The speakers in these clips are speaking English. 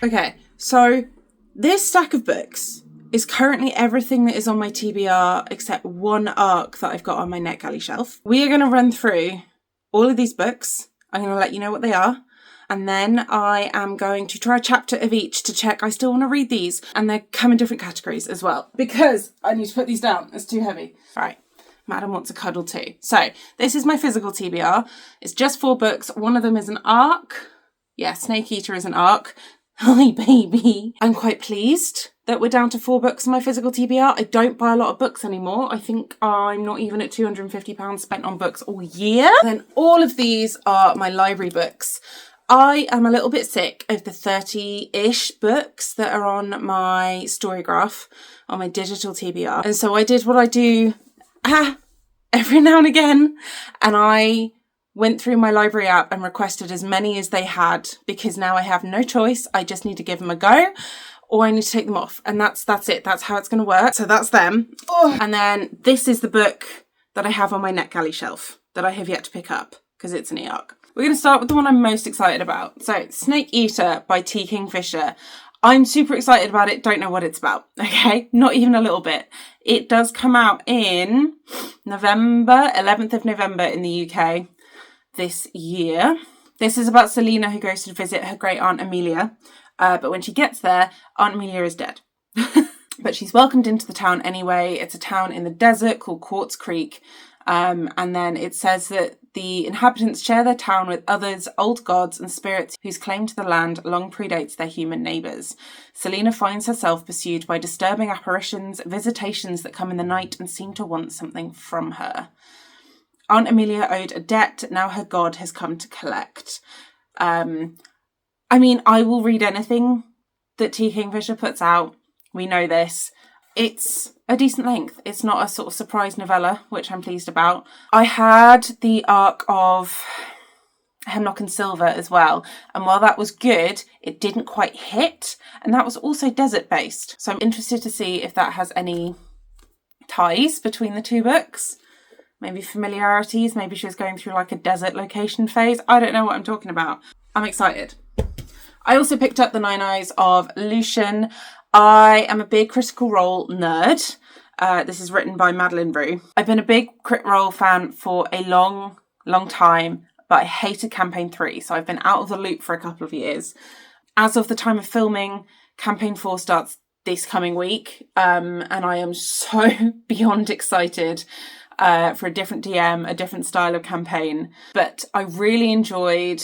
Okay, so this stack of books is currently everything that is on my TBR except one arc that I've got on my NetGalley shelf. We are going to run through all of these books. I'm going to let you know what they are. And then I am going to try a chapter of each to check I still want to read these. And they come in different categories as well. Because I need to put these down. It's too heavy. All right. Madam wants a cuddle too. So this is my physical TBR. It's just 4 books. One of them is an arc. Yeah, Snake Eater is an arc. Hi, baby. I'm quite pleased that we're down to 4 books in my physical TBR. I don't buy a lot of books anymore. I think I'm not even at £250 spent on books all year. Then all of these are my library books. I am a little bit sick of the 30-ish books that are on my Storygraph, on my digital TBR. And so I did what I do every now and again. And I went through my library app and requested as many as they had, because now I have no choice. I just need to give them a go, or I need to take them off. And that's it. That's how it's going to work. So that's them. Oh. And then this is the book that I have on my NetGalley shelf that I have yet to pick up because it's an e-arc. We're going to start with the one I'm most excited about. So Snake Eater by T. Kingfisher. I'm super excited about it. Don't know what it's about. Okay. Not even a little bit. It does come out in November, 11th of November in the UK. This year. This is about Selena, who goes to visit her great aunt Amelia, but when she gets there, Aunt Amelia is dead. But she's welcomed into the town anyway. It's a town in the desert called Quartz Creek, and then it says that the inhabitants share their town with others, old gods and spirits whose claim to the land long predates their human neighbours. Selena finds herself pursued by disturbing apparitions, visitations that come in the night and seem to want something from her. Aunt Amelia owed a debt, now her god has come to collect. I mean, I will read anything that T. Kingfisher puts out. We know this. It's a decent length. It's not a sort of surprise novella, which I'm pleased about. I had the arc of Hemlock and Silver as well. And while that was good, it didn't quite hit. And that was also desert-based. So I'm interested to see if that has any ties between the 2 books. Maybe familiarities, maybe she was going through like a desert location phase. I don't know what I'm talking about. I'm excited. I also picked up The Nine Eyes of Lucian. I am a big Critical Role nerd. This is written by Madeline Rue. I've been a big Crit Role fan for a long time, but I hated Campaign 3, so I've been out of the loop for a couple of years. As of the time of filming, Campaign 4 starts this coming week, and I am so beyond excited for a different DM, a different style of campaign. But I really enjoyed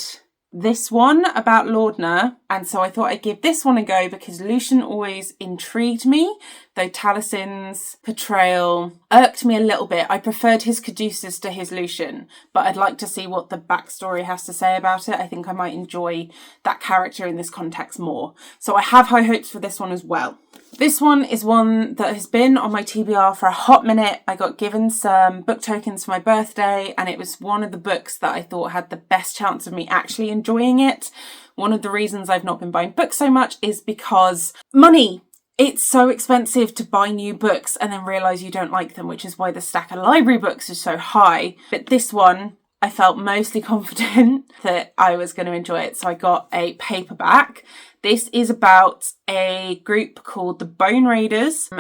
this one about Laudner, and so I thought I'd give this one a go because Lucian always intrigued me, though Talisin's portrayal irked me a little bit. I preferred his Caduceus to his Lucian, but I'd like to see what the backstory has to say about it. I think I might enjoy that character in this context more. So I have high hopes for this one as well. This one is one that has been on my TBR for a hot minute. I got given some book tokens for my birthday, and it was one of the books that I thought had the best chance of me actually enjoying it. One of the reasons I've not been buying books so much is because money. It's so expensive to buy new books and then realise you don't like them, which is why the stack of library books is so high. But this one, I felt mostly confident that I was going to enjoy it. So I got a paperback. This is about a group called the Bone Raiders,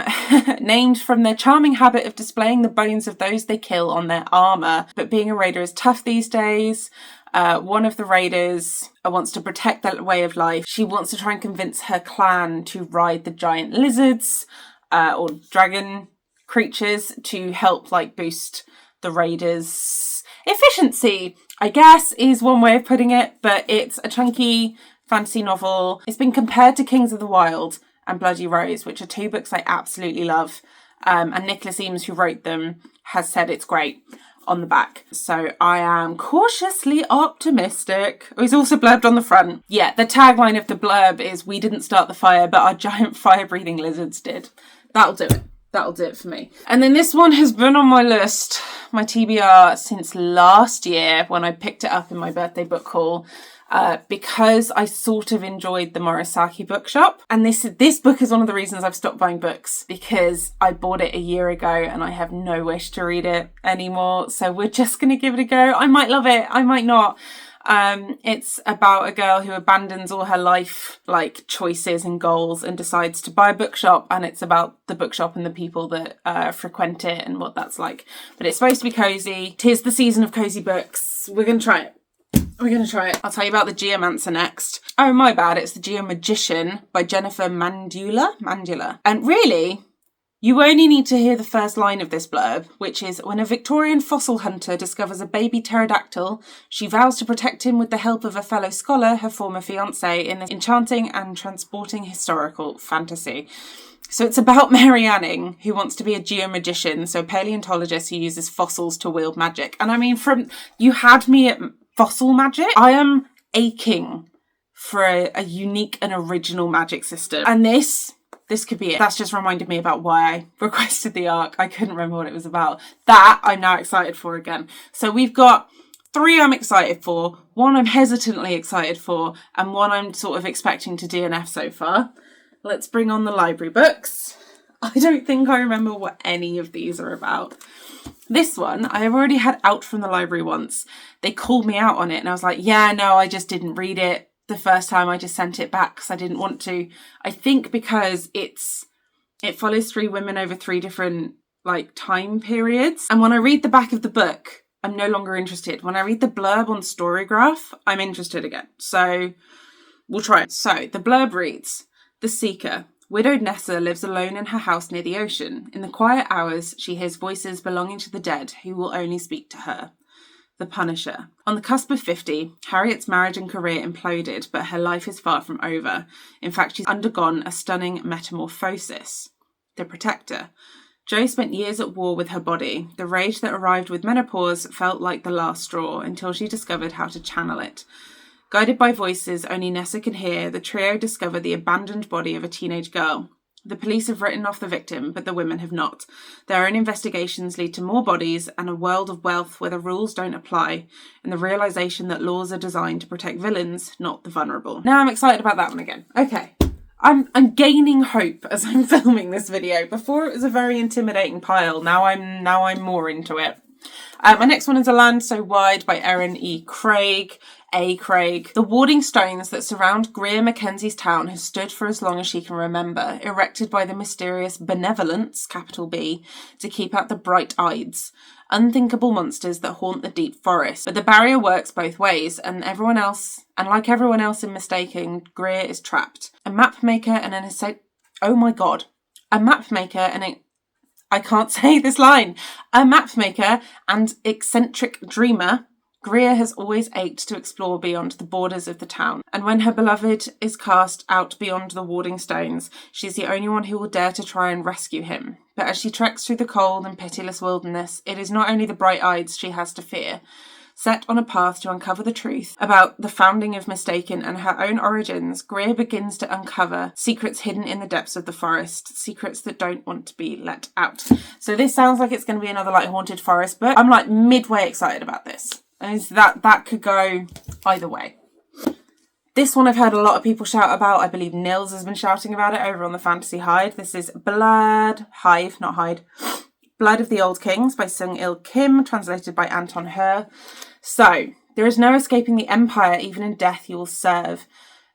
named from their charming habit of displaying the bones of those they kill on their armour. But being a raider is tough these days. One of the raiders wants to protect that way of life. She wants to try and convince her clan to ride the giant lizards or dragon creatures to help boost the raiders' efficiency, I guess, is one way of putting it. But it's a chunky fantasy novel. It's been compared to Kings of the Wild and Bloody Rose, which are 2 books I absolutely love. And Nicholas Eames, who wrote them, has said it's great on the back. So I am cautiously optimistic. Oh, he's also blurbed on the front. Yeah, the tagline of the blurb is, "We didn't start the fire, but our giant fire-breathing lizards did." That'll do it. That'll do it for me. And then this one has been on my list, my TBR, since last year when I picked it up in my birthday book haul. Because I sort of enjoyed the Murasaki bookshop. And this book is one of the reasons I've stopped buying books, because I bought it a year ago and I have no wish to read it anymore. So we're just going to give it a go. I might love it. I might not. It's about a girl who abandons all her life, like, choices and goals and decides to buy a bookshop, and it's about the bookshop and the people that frequent it and what that's like. But it's supposed to be cozy. 'Tis the season of cozy books. We're going to try it. I'll tell you about the Geomancer next. Oh, my bad. It's the Geomagician by Jennifer Mandula. And really, you only need to hear the first line of this blurb, which is, when a Victorian fossil hunter discovers a baby pterodactyl, she vows to protect him with the help of a fellow scholar, her former fiancé, in this enchanting and transporting historical fantasy. So it's about Mary Anning, who wants to be a geomagician, so a paleontologist who uses fossils to wield magic. And I mean, you had me at fossil magic. I am aching for a unique and original magic system. And this could be it. That's just reminded me about why I requested the arc. I couldn't remember what it was about. That I'm now excited for again. So we've got 3 I'm excited for, 1 I'm hesitantly excited for, and 1 I'm sort of expecting to DNF so far. Let's bring on the library books. I don't think I remember what any of these are about. This one, I have already had out from the library once. They called me out on it and I was like, yeah, no, I just didn't read it the first time. I just sent it back because I didn't want to. I think because it follows 3 women over 3 different, like, time periods. And when I read the back of the book, I'm no longer interested. When I read the blurb on Storygraph, I'm interested again. So we'll try it. So the blurb reads, The Seeker. Widowed Nessa lives alone in her house near the ocean. In the quiet hours, she hears voices belonging to the dead who will only speak to her. The Punisher. On the cusp of 50, Harriet's marriage and career imploded, but her life is far from over. In fact, she's undergone a stunning metamorphosis. The Protector. Jo spent years at war with her body. The rage that arrived with menopause felt like the last straw until she discovered how to channel it. Guided by voices only Nessa can hear, the trio discover the abandoned body of a teenage girl. The police have written off the victim, but the women have not. Their own investigations lead to more bodies and a world of wealth where the rules don't apply, and the realisation that laws are designed to protect villains, not the vulnerable. Now I'm excited about that one again. Okay. I'm gaining hope as I'm filming this video. Before it was a very intimidating pile. Now I'm more into it. My next one is A Land So Wide by Erin E. Craig. Craig. The warding stones that surround Greer Mackenzie's town has stood for as long as she can remember, erected by the mysterious Benevolence, capital B, to keep out the bright-eyeds, unthinkable monsters that haunt the deep forest. But the barrier works both ways, and like everyone else in Mistaken, Greer is trapped. A mapmaker and I can't say this line. A mapmaker and eccentric dreamer, Greer has always ached to explore beyond the borders of the town. And when her beloved is cast out beyond the warding stones, she's the only one who will dare to try and rescue him. But as she treks through the cold and pitiless wilderness, it is not only the bright-eyeds she has to fear. Set on a path to uncover the truth about the founding of Mistaken and her own origins, Greer begins to uncover secrets hidden in the depths of the forest, secrets that don't want to be let out. So this sounds like it's going to be another, like, haunted forest book. I'm, like, midway excited about this. And that could go either way. This one I've heard a lot of people shout about. I believe Nils has been shouting about it over on the Fantasy Hive. This is Blood of the Old Kings by Sung Il Kim, translated by Anton Her. So, there is no escaping the empire, even in death you will serve.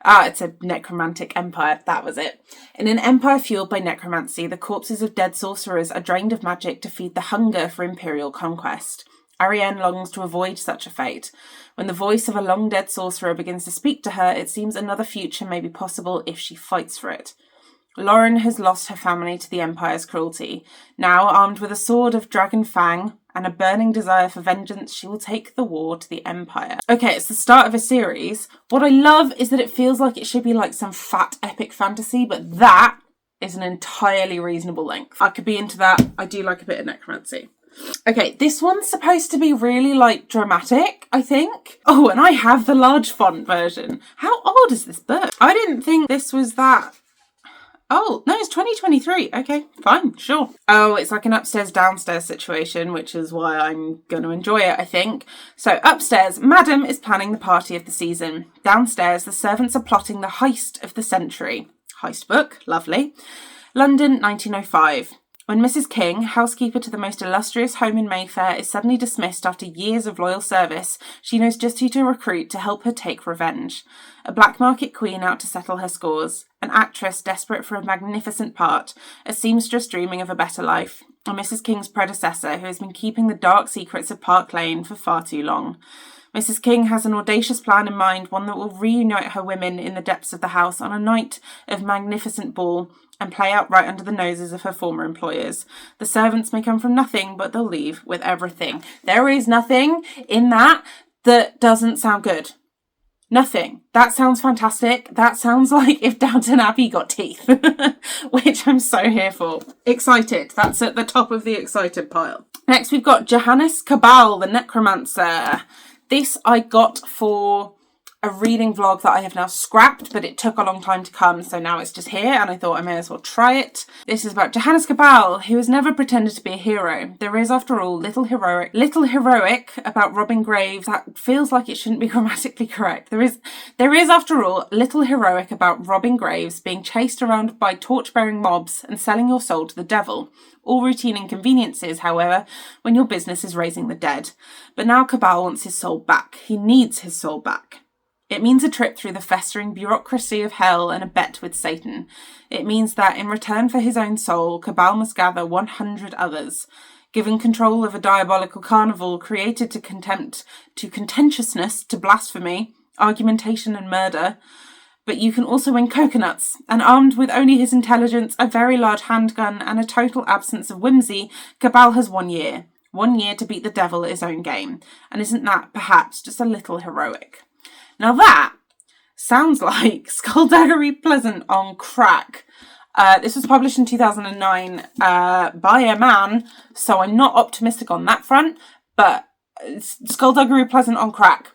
It's a necromantic empire, that was it. In an empire fueled by necromancy, the corpses of dead sorcerers are drained of magic to feed the hunger for imperial conquest. Ariane longs to avoid such a fate. When the voice of a long-dead sorcerer begins to speak to her, it seems another future may be possible if she fights for it. Lauren has lost her family to the Empire's cruelty. Now, armed with a sword of Dragon Fang and a burning desire for vengeance, she will take the war to the Empire. Okay, it's the start of a series. What I love is that it feels like it should be like some fat epic fantasy, but that is an entirely reasonable length. I could be into that. I do like a bit of necromancy. Okay, this one's supposed to be really, like, dramatic, I think. Oh, and I have the large font version. How old is this book? I didn't think this was that. Oh, no, it's 2023. Okay, fine, sure. Oh, it's like an upstairs-downstairs situation, which is why I'm going to enjoy it, I think. So, upstairs, Madam is planning the party of the season. Downstairs, the servants are plotting the heist of the century. Heist book, lovely. London, 1905. When Mrs. King, housekeeper to the most illustrious home in Mayfair, is suddenly dismissed after years of loyal service, she knows just who to recruit to help her take revenge. A black market queen out to settle her scores, an actress desperate for a magnificent part, a seamstress dreaming of a better life, and Mrs. King's predecessor who has been keeping the dark secrets of Park Lane for far too long. Mrs. King has an audacious plan in mind, one that will reunite her women in the depths of the house on a night of magnificent ball and play out right under the noses of her former employers. The servants may come from nothing, but they'll leave with everything. There is nothing in that doesn't sound good. Nothing. That sounds fantastic. That sounds like if Downton Abbey got teeth, which I'm so here for. Excited. That's at the top of the excited pile. Next, we've got Johannes Cabal, the Necromancer. This I got for a reading vlog that I have now scrapped, but it took a long time to come, so now it's just here, and I thought I may as well try it. This is about Johannes Cabal, who has never pretended to be a hero. There is, after all, little heroic about robbing graves. That feels like it shouldn't be grammatically correct. There is, after all, little heroic about robbing graves, being chased around by torch-bearing mobs, and selling your soul to the devil. All routine inconveniences, however, when your business is raising the dead. But now Cabal wants his soul back. He needs his soul back. It means a trip through the festering bureaucracy of hell and a bet with Satan. It means that in return for his own soul, Cabal must gather 100 others. Given control of a diabolical carnival created to contempt, to contentiousness, to blasphemy, argumentation and murder. But you can also win coconuts, and armed with only his intelligence, a very large handgun, and a total absence of whimsy, Cabal has 1 year. 1 year to beat the devil at his own game. And isn't that, perhaps, just a little heroic? Now that sounds like Skullduggery Pleasant on crack. This was published in 2009 by a man, so I'm not optimistic on that front, but Skullduggery Pleasant on crack.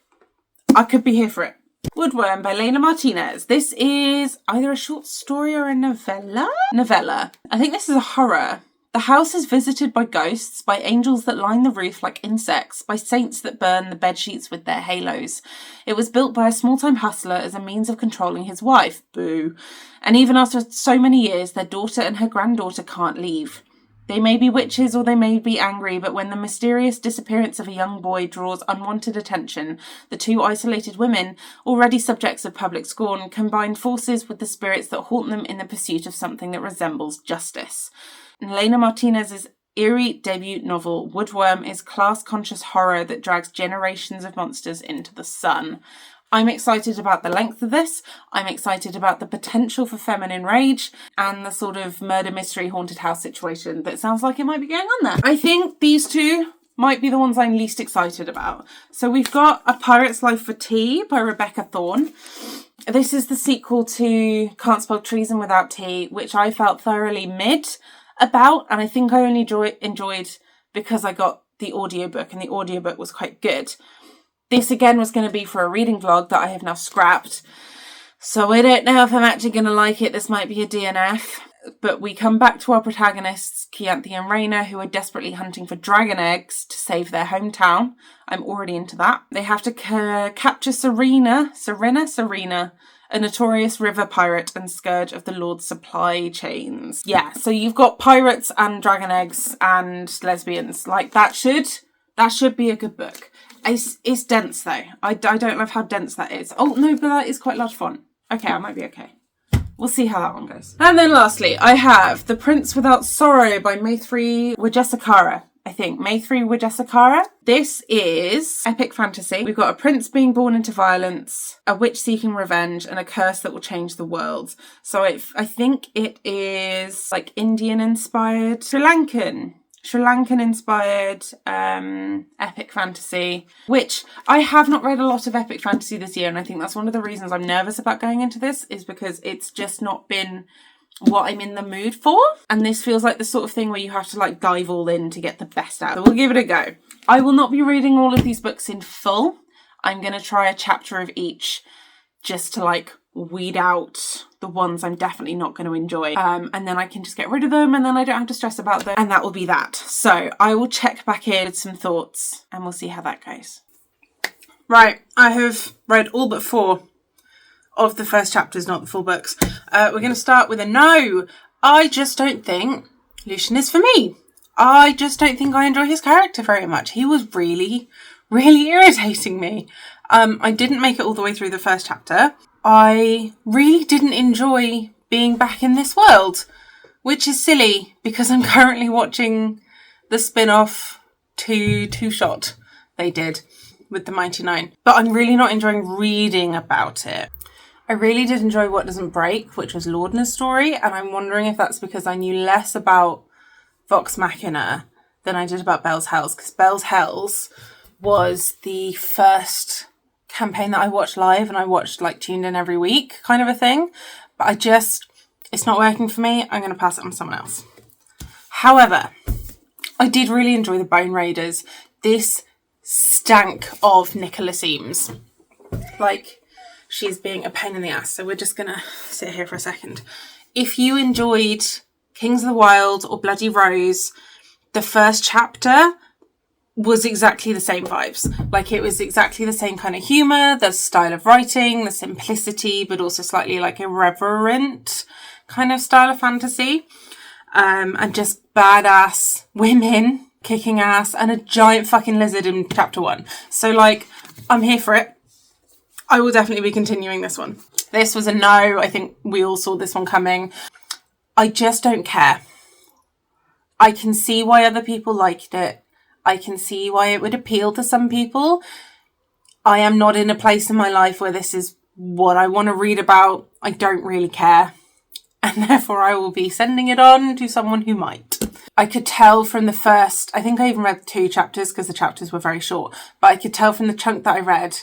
I could be here for it. Woodworm by Lena Martinez. This is either a short story or a novella? Novella. I think this is a horror. The house is visited by ghosts, by angels that line the roof like insects, by saints that burn the bedsheets with their halos. It was built by a small-time hustler as a means of controlling his wife. Boo. And even after so many years, their daughter and her granddaughter can't leave. They may be witches or they may be angry, but when the mysterious disappearance of a young boy draws unwanted attention, the two isolated women, already subjects of public scorn, combine forces with the spirits that haunt them in the pursuit of something that resembles justice. Lena Martinez's eerie debut novel, Woodworm, is class-conscious horror that drags generations of monsters into the sun. I'm excited about the length of this. I'm excited about the potential for feminine rage and the sort of murder mystery haunted house situation that sounds like it might be going on there. I think these two might be the ones I'm least excited about. So we've got A Pirate's Life for Tea by Rebecca Thorne. This is the sequel to Can't Spell Treason Without Tea, which I felt thoroughly mid about, and I think I only enjoyed because I got the audiobook, and the audiobook was quite good. This again was going to be for a reading vlog that I have now scrapped, so I don't know if I'm actually going to like it. This might be a DNF, but we come back to our protagonists, Chianthe and Raina, who are desperately hunting for dragon eggs to save their hometown. I'm already into that. They have to capture Serena, a notorious river pirate and scourge of the Lord's supply chains. Yeah, so you've got pirates and dragon eggs and lesbians. Like, that should be a good book. It's dense, though. I don't love how dense that is. Oh, no, but that is quite large font. Okay, I might be okay. We'll see how that one goes. And then lastly, I have The Prince Without Sorrow by Maithri Wijesekara. I think, Maithri Wijesekara. This is epic fantasy. We've got a prince being born into violence, a witch seeking revenge, and a curse that will change the world. So I think it is like Indian-inspired, Sri Lankan-inspired epic fantasy, which I have not read a lot of epic fantasy this year, and I think that's one of the reasons I'm nervous about going into this, is because it's just not been what I'm in the mood for. And this feels like the sort of thing where you have to like dive all in to get the best out. So we'll give it a go. I will not be reading all of these books in full. I'm going to try a chapter of each just to like weed out the ones I'm definitely not going to enjoy. And then I can just get rid of them and then I don't have to stress about them. And that will be that. So I will check back in with some thoughts and we'll see how that goes. Right, I have read all but 4 of the first chapters, not the full books. We're going to start with a no. I just don't think Lucian is for me. I just don't think I enjoy his character very much. He was really, really irritating me. I didn't make it all the way through the first chapter. I really didn't enjoy being back in this world, which is silly because I'm currently watching the spin-off to Two Shot they did with the Mighty Nine. But I'm really not enjoying reading about it. I really did enjoy What Doesn't Break, which was Laudna's story, and I'm wondering if that's because I knew less about Vox Machina than I did about Bell's Hells, because Bell's Hells was the first campaign that I watched live, and I watched like tuned in every week kind of a thing. But it's not working for me. I'm going to pass it on to someone else. However, I did really enjoy the Bone Raiders. This stank of Nicholas Eames. Like, she's being a pain in the ass. So we're just going to sit here for a second. If you enjoyed Kings of the Wild or Bloody Rose, the first chapter was exactly the same vibes. Like, it was exactly the same kind of humour, the style of writing, the simplicity, but also slightly like irreverent kind of style of fantasy. And just badass women kicking ass and a giant fucking lizard in chapter 1. So like, I'm here for it. I will definitely be continuing this one. This was a no. I think we all saw this one coming. I just don't care. I can see why other people liked it. I can see why it would appeal to some people. I am not in a place in my life where this is what I want to read about. I don't really care. And therefore I will be sending it on to someone who might. I could tell from the first, I think I even read 2 chapters because the chapters were very short, but I could tell from the chunk that I read,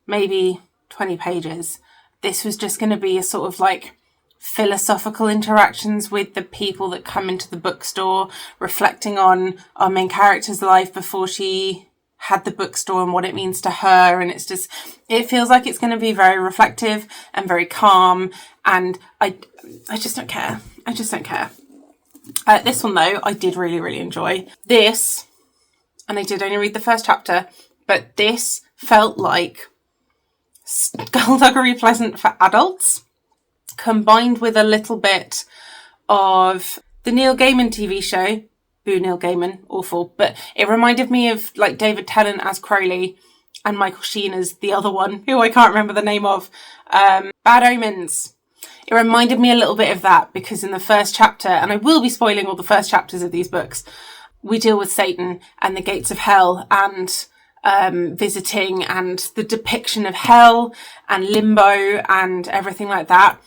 maybe 20 pages, this was just going to be a sort of like philosophical interactions with the people that come into the bookstore, reflecting on our main character's life before she had the bookstore and what it means to her. And it's just, it feels like it's going to be very reflective and very calm. And I just don't care. I just don't care. This one though, I did really, really enjoy this. And I did only read the first chapter, but this felt like Skullduggery Pleasant for adults, combined with a little bit of the Neil Gaiman TV show. Boo, Neil Gaiman, awful. But it reminded me of like David Tennant as Crowley and Michael Sheen as the other one, who I can't remember the name of. Bad Omens. It reminded me a little bit of that because in the first chapter, and I will be spoiling all the first chapters of these books, we deal with Satan and the gates of hell and visiting and the depiction of hell and limbo and everything like that.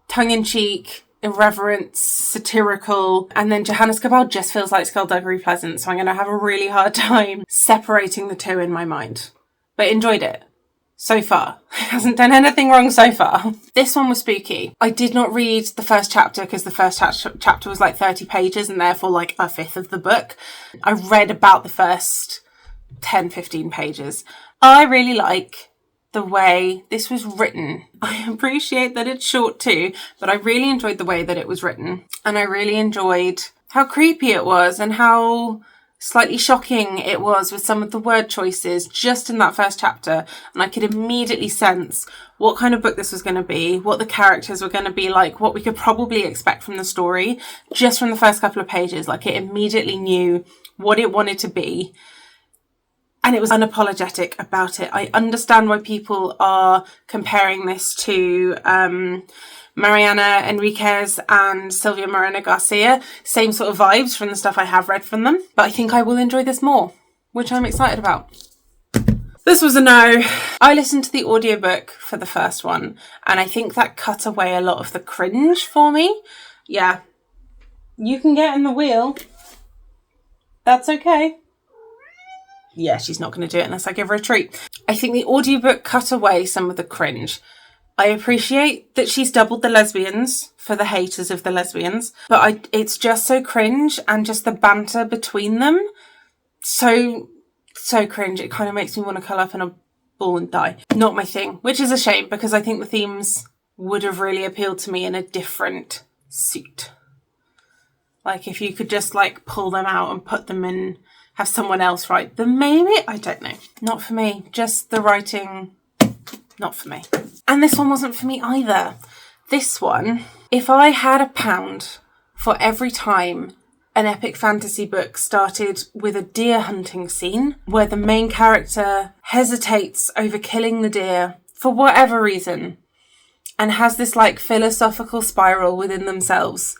Tongue-in-cheek, irreverent, satirical, and then Johannes Cabal just feels like Skullduggery Pleasant, so I'm going to have a really hard time separating the two in my mind. But enjoyed it. So far. Hasn't done anything wrong so far. This one was spooky. I did not read the first chapter because the first chapter was like 30 pages and therefore like a fifth of the book. I read about the first 10, 15 pages. I really like the way this was written. I appreciate that it's short too, but I really enjoyed the way that it was written. And I really enjoyed how creepy it was and how slightly shocking it was with some of the word choices just in that first chapter. And I could immediately sense what kind of book this was going to be, what the characters were going to be like, what we could probably expect from the story just from the first couple of pages. Like, it immediately knew what it wanted to be. And it was unapologetic about it. I understand why people are comparing this to Mariana Enriquez and Silvia Moreno Garcia. Same sort of vibes from the stuff I have read from them. But I think I will enjoy this more, which I'm excited about. This was a no. I listened to the audiobook for the first one, and I think that cut away a lot of the cringe for me. Yeah. You can get in the wheel. That's okay. Yeah, she's not going to do it unless I give her a treat. I think the audiobook cut away some of the cringe. I appreciate that she's doubled the lesbians for the haters of the lesbians, but it's just so cringe, and just the banter between them. So cringe. It kind of makes me want to curl up in a ball and die. Not my thing, which is a shame because I think the themes would have really appealed to me in a different suit. Like if you could just like pull them out and put them in, have someone else write them maybe? I don't know. Not for me. Just the writing, not for me. And this one wasn't for me either. This one, if I had £1 for every time an epic fantasy book started with a deer hunting scene where the main character hesitates over killing the deer for whatever reason and has this like philosophical spiral within themselves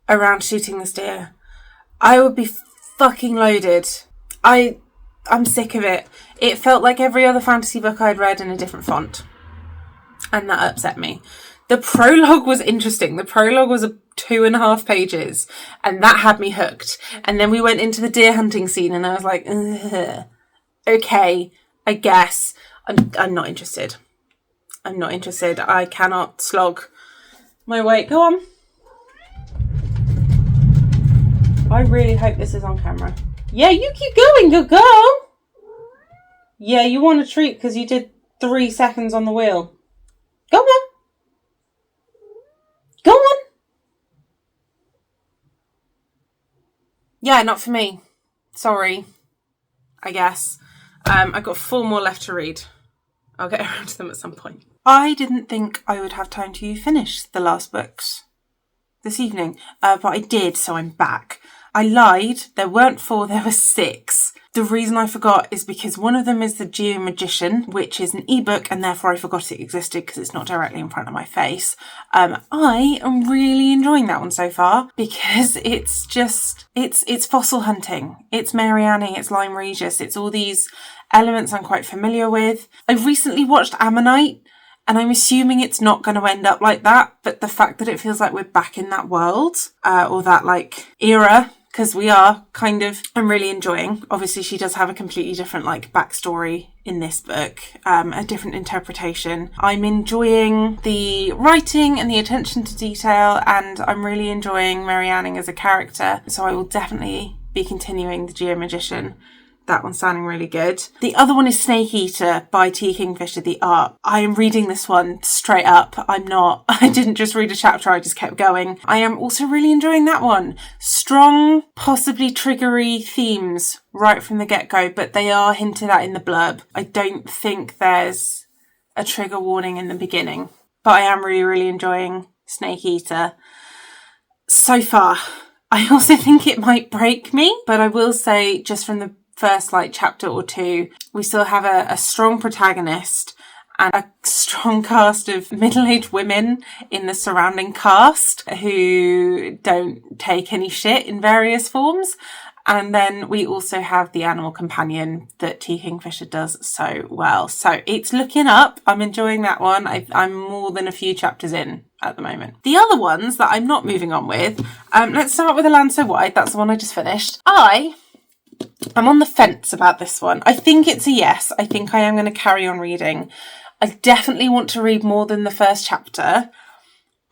around shooting this deer, I would be fucking loaded. I'm sick of it. It felt like every other fantasy book I'd read in a different font, and that upset me. The prologue was interesting. The prologue was 2.5 pages, and that had me hooked. And then we went into the deer hunting scene, and I was like, ugh. Okay, I guess. I'm not interested. I'm not interested. I cannot slog my way. Go on. I really hope this is on camera. Yeah, you keep going, good girl. Yeah, you want a treat because you did 3 seconds on the wheel. Go on. Go on. Yeah, not for me. Sorry. I guess. I've got 4 more left to read. I'll get around to them at some point. I didn't think I would have time to finish the last books this evening, but I did, so I'm back. I lied. There weren't 4, there were 6. The reason I forgot is because one of them is the Geomagician, which is an ebook, and therefore I forgot it existed because it's not directly in front of my face. I am really enjoying that one so far because it's fossil hunting. It's Mary Anning, it's Lyme Regis, it's all these elements I'm quite familiar with. I recently watched Ammonite, and I'm assuming it's not going to end up like that, but the fact that it feels like we're back in that world, or that like era, because we are kind of, I'm really enjoying. Obviously she does have a completely different like backstory in this book, a different interpretation. I'm enjoying the writing and the attention to detail, and I'm really enjoying Mary Anning as a character, so I will definitely be continuing the Geomagician. That one's sounding really good. The other one is Snake Eater by T. Kingfisher, the art. I am reading this one straight up. I didn't just read a chapter, I just kept going. I am also really enjoying that one. Strong, possibly triggery themes right from the get-go, but they are hinted at in the blurb. I don't think there's a trigger warning in the beginning, but I am really, really enjoying Snake Eater so far. I also think it might break me, but I will say just from the first like chapter or 2, we still have a strong protagonist and a strong cast of middle-aged women in the surrounding cast who don't take any shit in various forms. And then we also have the animal companion that T. Kingfisher does so well. So it's looking up. I'm enjoying that one. I'm more than a few chapters in at the moment. The other ones that I'm not moving on with, let's start with A Land So Wide. That's the one I just finished. I'm on the fence about this one. I think it's a yes. I think I am going to carry on reading. I definitely want to read more than the first chapter.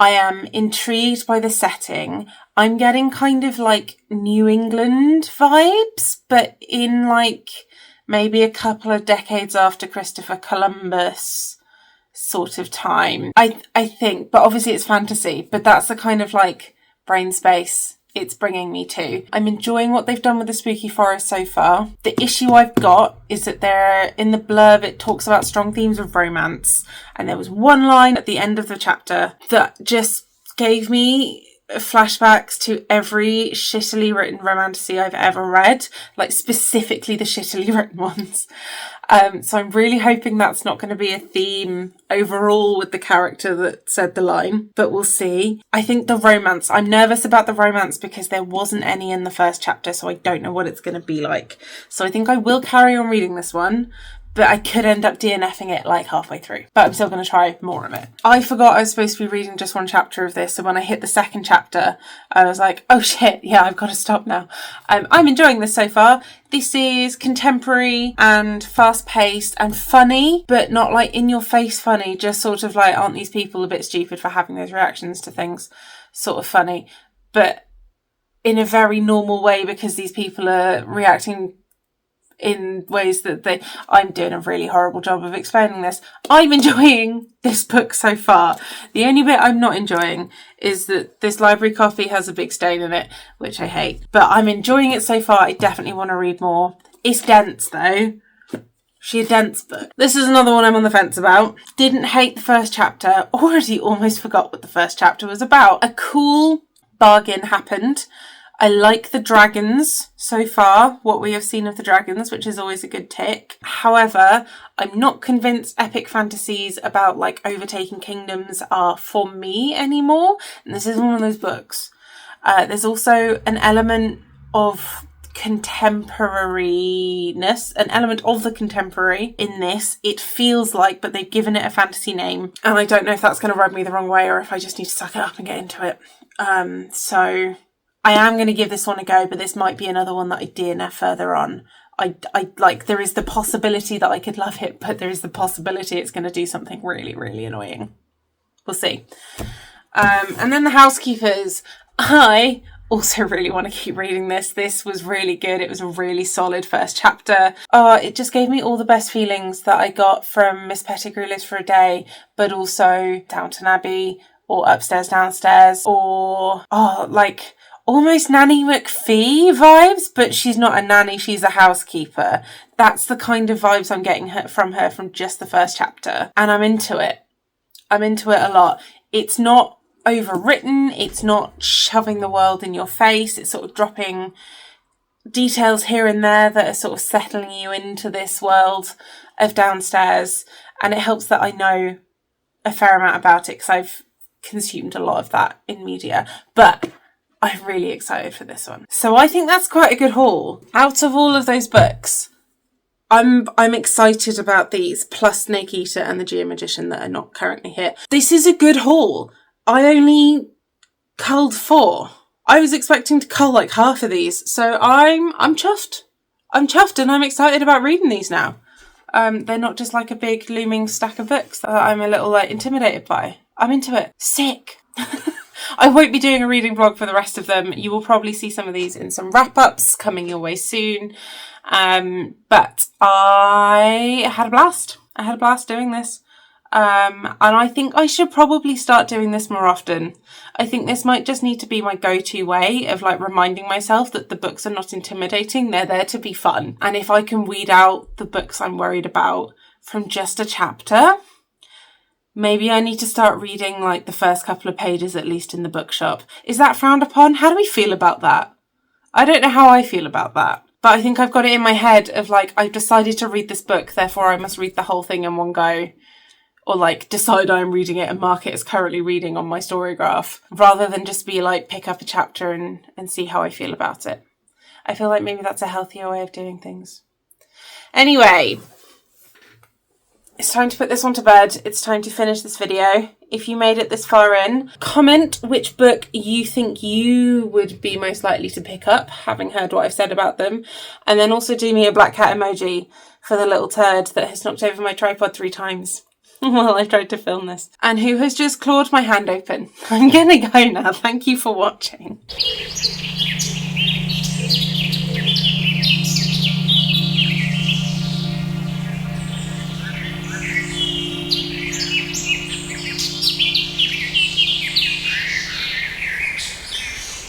I am intrigued by the setting. I'm getting kind of like New England vibes, but in like maybe a couple of decades after Christopher Columbus sort of time. I think, but obviously it's fantasy, but that's the kind of like brain space it's bringing me to. I'm enjoying what they've done with the spooky forest so far. The issue I've got is that in the blurb it talks about strong themes of romance, and there was one line at the end of the chapter that just gave me flashbacks to every shittily written romantasy I've ever read, like specifically the shittily written ones. So I'm really hoping that's not going to be a theme overall with the character that said the line, but we'll see. I think the romance, I'm nervous about the romance because there wasn't any in the first chapter, so I don't know what it's going to be like. So I think I will carry on reading this one, but I could end up DNFing it like halfway through. But I'm still going to try more of it. I forgot I was supposed to be reading just one chapter of this, so when I hit the second chapter, I was like, oh shit, yeah, I've got to stop now. I'm enjoying this so far. This is contemporary and fast-paced and funny, but not like in-your-face funny, just sort of like, aren't these people a bit stupid for having those reactions to things sort of funny, but in a very normal way because these people are reacting in ways that I'm doing a really horrible job of explaining this. I'm enjoying this book so far. The only bit I'm not enjoying is that this library copy has a big stain in it, which I hate. But I'm enjoying it so far. I definitely want to read more. It's dense though. She's a dense book. This is another one I'm on the fence about. Didn't hate the first chapter. Already almost forgot what the first chapter was about. A cool bargain happened I like the dragons so far, what we have seen of the dragons, which is always a good tick. However, I'm not convinced epic fantasies about like overtaking kingdoms are for me anymore. And this is one of those books. There's also an element of contemporariness, an element of the contemporary in this. It feels like, but they've given it a fantasy name. And I don't know if that's going to rub me the wrong way or if I just need to suck it up and get into it. So I am going to give this one a go, but this might be another one that I DNF further on. I like, there is the possibility that I could love it, but there is the possibility it's going to do something really, really annoying. We'll see. And then The Housekeepers. I also really want to keep reading this. This was really good. It was a really solid first chapter. It just gave me all the best feelings that I got from Miss Pettigrew Lives for a Day, but also Downton Abbey or Upstairs Downstairs or like almost Nanny McPhee vibes, but she's not a nanny, she's a housekeeper. That's the kind of vibes I'm getting from her from just the first chapter. And I'm into it. I'm into it a lot. It's not overwritten, it's not shoving the world in your face, it's sort of dropping details here and there that are sort of settling you into this world of Downstairs, and it helps that I know a fair amount about it because I've consumed a lot of that in media, but I'm really excited for this one. So I think that's quite a good haul. Out of all of those books, I'm excited about these, plus Snake Eater and the Geomagician that are not currently here. This is a good haul. I only culled 4. I was expecting to cull like half of these, so I'm chuffed. I'm chuffed and I'm excited about reading these now. They're not just like a big looming stack of books that I'm a little like intimidated by. I'm into it. Sick. I won't be doing a reading vlog for the rest of them. You will probably see some of these in some wrap-ups coming your way soon. But I had a blast. I had a blast doing this. And I think I should probably start doing this more often. I think this might just need to be my go-to way of like reminding myself that the books are not intimidating. They're there to be fun. And if I can weed out the books I'm worried about from just a chapter, maybe I need to start reading like the first couple of pages at least in the bookshop. Is that frowned upon? How do we feel about that? I don't know how I feel about that. But I think I've got it in my head of like, I've decided to read this book, therefore I must read the whole thing in one go. Or like decide I'm reading it and mark it as currently reading on my story graph, rather than just be like, pick up a chapter and see how I feel about it. I feel like maybe that's a healthier way of doing things. Anyway, it's time to put this one to bed. It's time to finish this video. If you made it this far in, comment which book you think you would be most likely to pick up, having heard what I've said about them. And then also do me a black cat emoji for the little turd that has knocked over my tripod 3 times while I've tried to film this. And who has just clawed my hand open. I'm gonna go now. Thank you for watching.